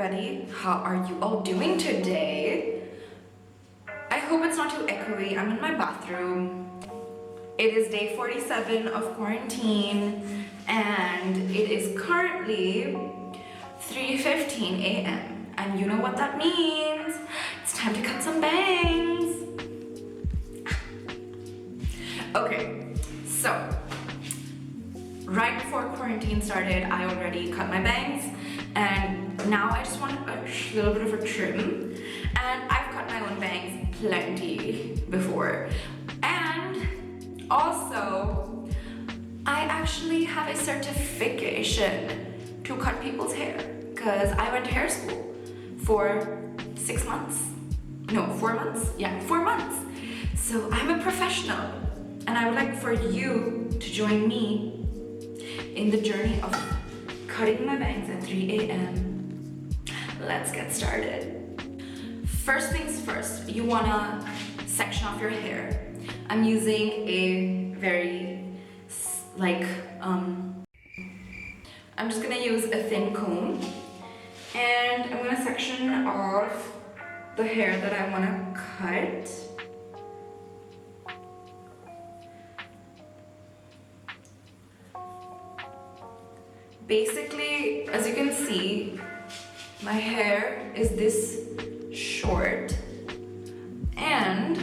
everybody, how are you all doing today? I hope it's not too echoey. I'm in my bathroom. It is day 47 of quarantine and it is currently 3:15 a.m. and you know what that means. It's time to cut some bangs. Okay, so right before quarantine started, I already cut my bangs and now I just want a little bit of a trim, and I've cut my own bangs plenty before. And also, I actually have a certification to cut people's hair because I went to hair school for 6 months. No, 4 months? Yeah, 4 months. So I'm a professional and I would like for you to join me in the journey of cutting my bangs at 3 a.m. Let's get started. First things first, you wanna section off your hair. I'm using a very, I'm just gonna use a thin comb and I'm gonna section off the hair that I wanna cut. Basically, as you can see, my hair is this short, and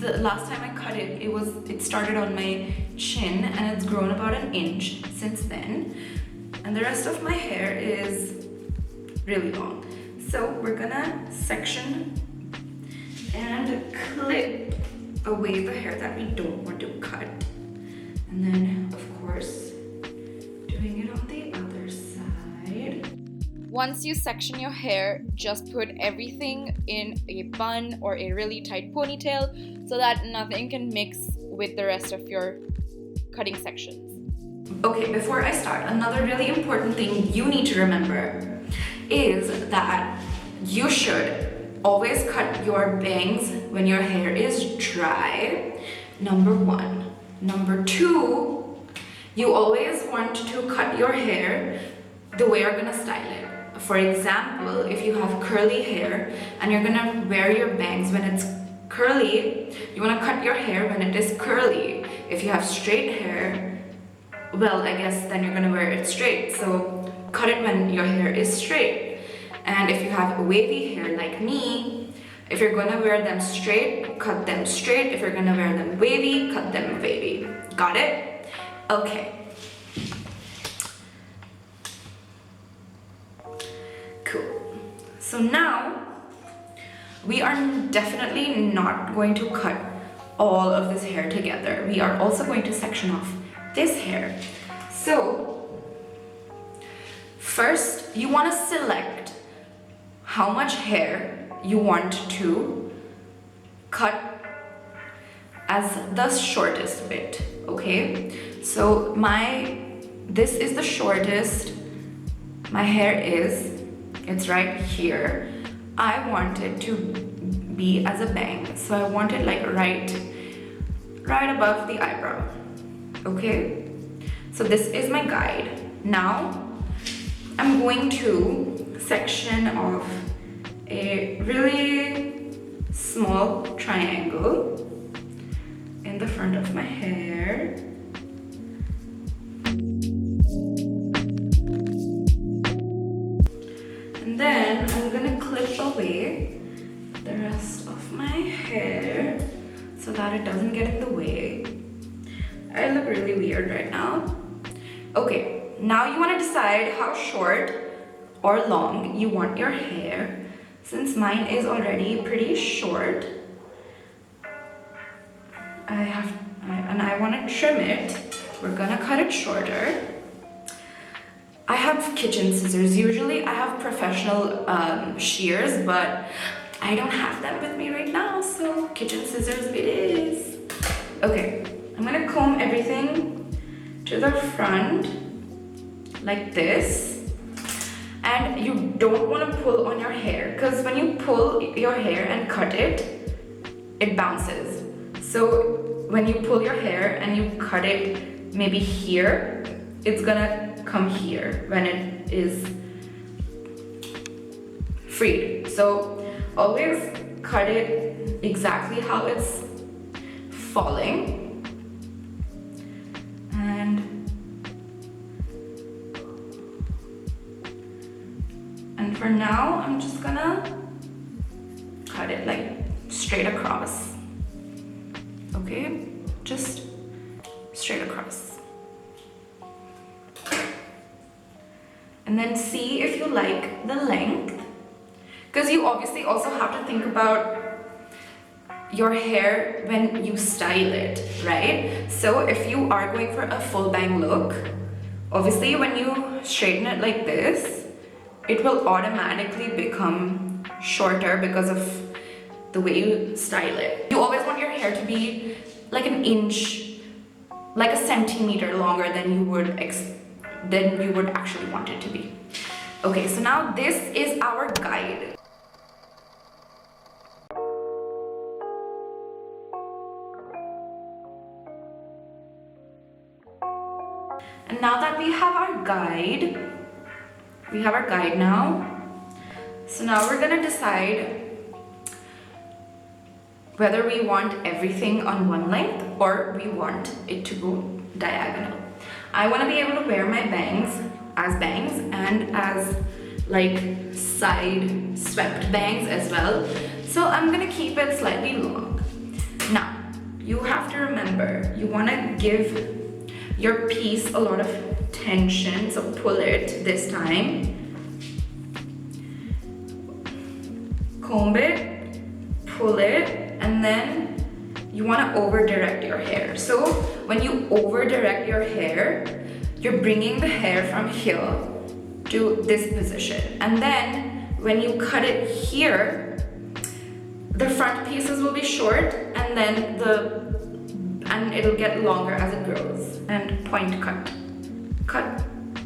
the last time I cut it, it started on my chin and it's grown about an inch since then, and the rest of my hair is really long. So we're gonna section and clip away the hair that we don't want to cut, and then of course doing it on the other side. Once you section your hair, just put everything in a bun or a really tight ponytail so that nothing can mix with the rest of your cutting sections. Okay, before I start, another really important thing you need to remember is that you should always cut your bangs when your hair is dry, number 1. Number 2, you always want to cut your hair the way you're gonna style it. For example, if you have curly hair and you're gonna wear your bangs when it's curly, you wanna cut your hair when it is curly. If you have straight hair, well, I guess then you're gonna wear it straight. So cut it when your hair is straight. And if you have wavy hair like me, if you're gonna wear them straight, cut them straight. If you're gonna wear them wavy, cut them wavy. Got it? Okay. Cool. So now we are definitely not going to cut all of this hair together. We are also going to section off this hair. So first you want to select how much hair you want to cut as the shortest bit, okay? So this is the shortest my hair is. It's right here. I want it to be as a bang, so I want it like right above the eyebrow, okay? So this is my guide. Now I'm going to section off a really small triangle in the front of my hair. And then I'm gonna clip away the rest of my hair so that it doesn't get in the way. I look really weird right now. Okay, now you wanna decide how short or long you want your hair. Since mine is already pretty short, I wanna trim it. We're gonna cut it shorter. I have kitchen scissors. Usually I have professional shears, but I don't have them with me right now, so kitchen scissors it is. Okay, I'm gonna comb everything to the front like this. And you don't want to pull on your hair, because when you pull your hair and cut it, it bounces. So when you pull your hair and you cut it maybe here, it's gonna come here when it is freed. So always cut it exactly how it's falling. And for now, I'm just gonna cut it like straight across. Okay, just straight across. And then see if you like the length, because you obviously also have to think about your hair when you style it, right? So if you are going for a full bang look, obviously when you straighten it like this, it will automatically become shorter because of the way you style it. You always want your hair to be like an inch, like a centimeter longer than you would actually want it to be. Okay, so now this is our guide. And now that we have our guide, now. So now we're gonna decide whether we want everything on one length or we want it to go diagonal. I want to be able to wear my bangs as bangs and as like side swept bangs as well. So I'm gonna keep it slightly long. Now, you have to remember, you want to give your piece a lot of tension, so pull it this time. Comb it, pull it, and then you want to over direct your hair. So when you over direct your hair, you're bringing the hair from here to this position. And then when you cut it here, the front pieces will be short and then it'll get longer as it grows. And point cut.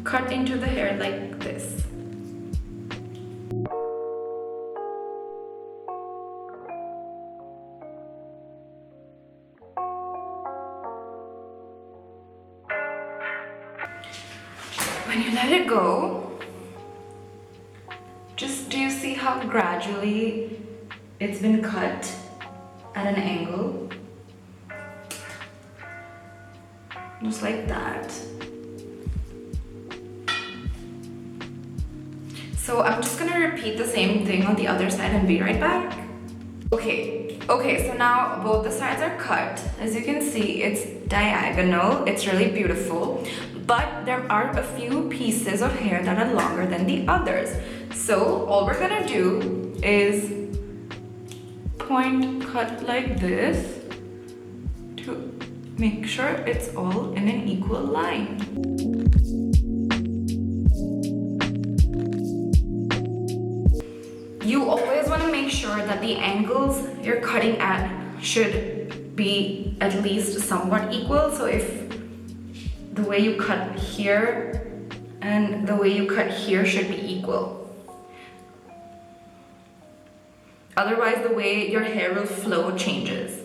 Cut into the hair like this. When you let it go, do you see how gradually it's been cut at an angle? Just like that. So I'm just gonna repeat the same thing on the other side and be right back. Okay, so now both the sides are cut. As you can see, it's diagonal. It's really beautiful. But there are a few pieces of hair that are longer than the others. So all we're gonna do is point cut like this to make sure it's all in an equal line. You always want to make sure that the angles you're cutting at should be at least somewhat equal. So if the way you cut here and the way you cut here should be equal. Otherwise, the way your hair will flow changes.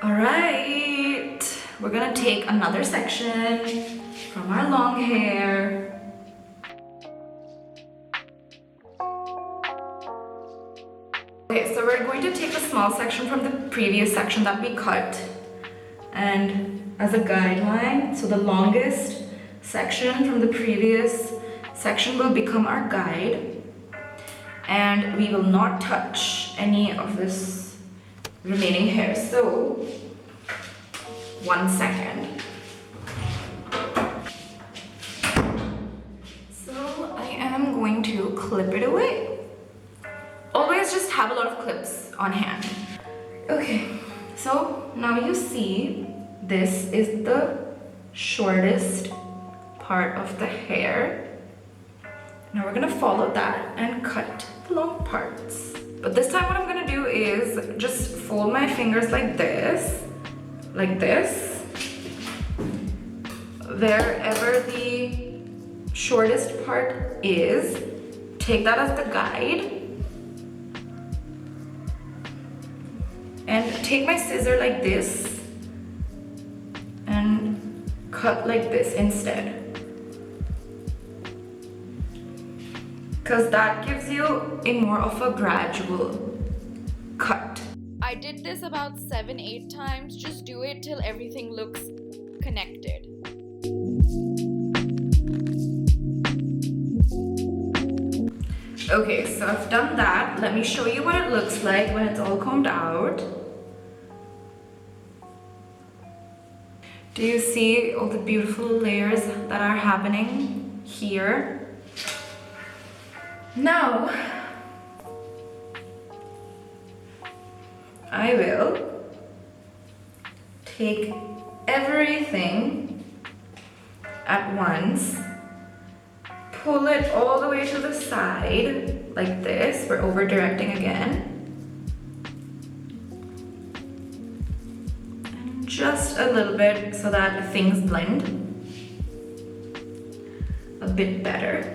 All right, we're gonna take another section from our long hair. Okay, so we're going to take a small section from the previous section that we cut and as a guideline, so the longest section from the previous section will become our guide, and we will not touch any of this remaining hair. So 1 second. So I am going to clip it away. Always just have a lot of clips on hand. Okay, so now you see this is the shortest part of the hair. Now we're gonna follow that and cut the long parts. But this time what I'm gonna do is just fold my fingers like this. Wherever the shortest part is, take that as the guide. And take my scissor like this and cut like this instead. because that gives you a more of a gradual cut. I did this about 7-8 times. Just do it till everything looks connected. Okay, so I've done that. Let me show you what it looks like when it's all combed out. Do you see all the beautiful layers that are happening here? Now, I will take everything at once, pull it all the way to the side like this. We're over directing again. And just a little bit so that things blend a bit better.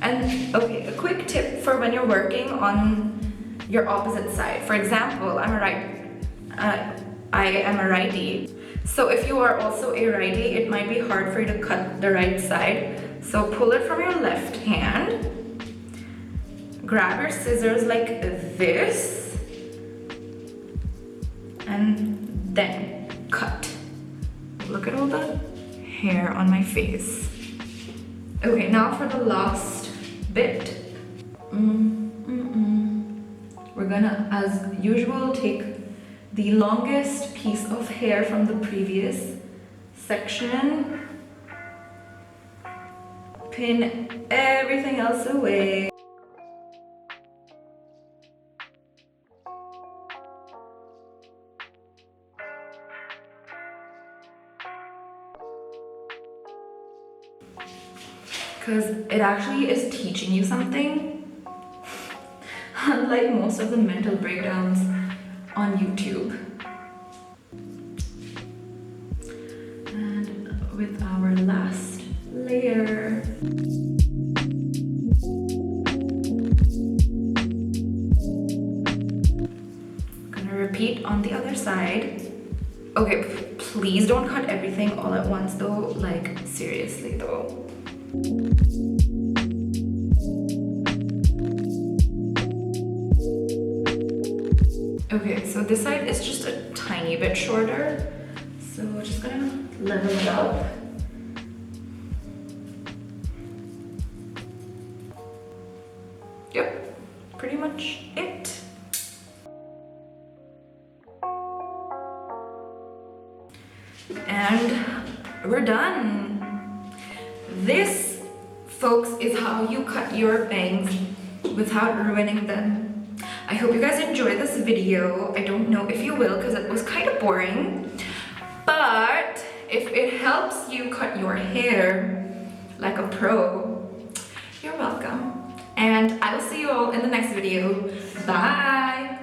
And okay, a quick tip for when you're working on your opposite side. For example, I am a righty. So if you are also a righty, it might be hard for you to cut the right side. So pull it from your left hand, grab your scissors like this, and then cut. Look at all the hair on my face. Okay, now for the last bit. We're gonna, as usual, take the longest piece of hair from the previous section, pin everything else away. Because it actually is teaching you something. Unlike most of the mental breakdowns on YouTube. And with our last layer, I'm gonna repeat on the other side. Okay, please don't cut everything all at once though, like seriously though. Okay, so this side is just a tiny bit shorter, so we're just gonna level it up. Yep, pretty much it. And we're done. This, folks, is how you cut your bangs without ruining them. I hope you guys enjoyed this video. I don't know if you will because it was kind of boring. But if it helps you cut your hair like a pro, you're welcome. And I will see you all in the next video. Bye!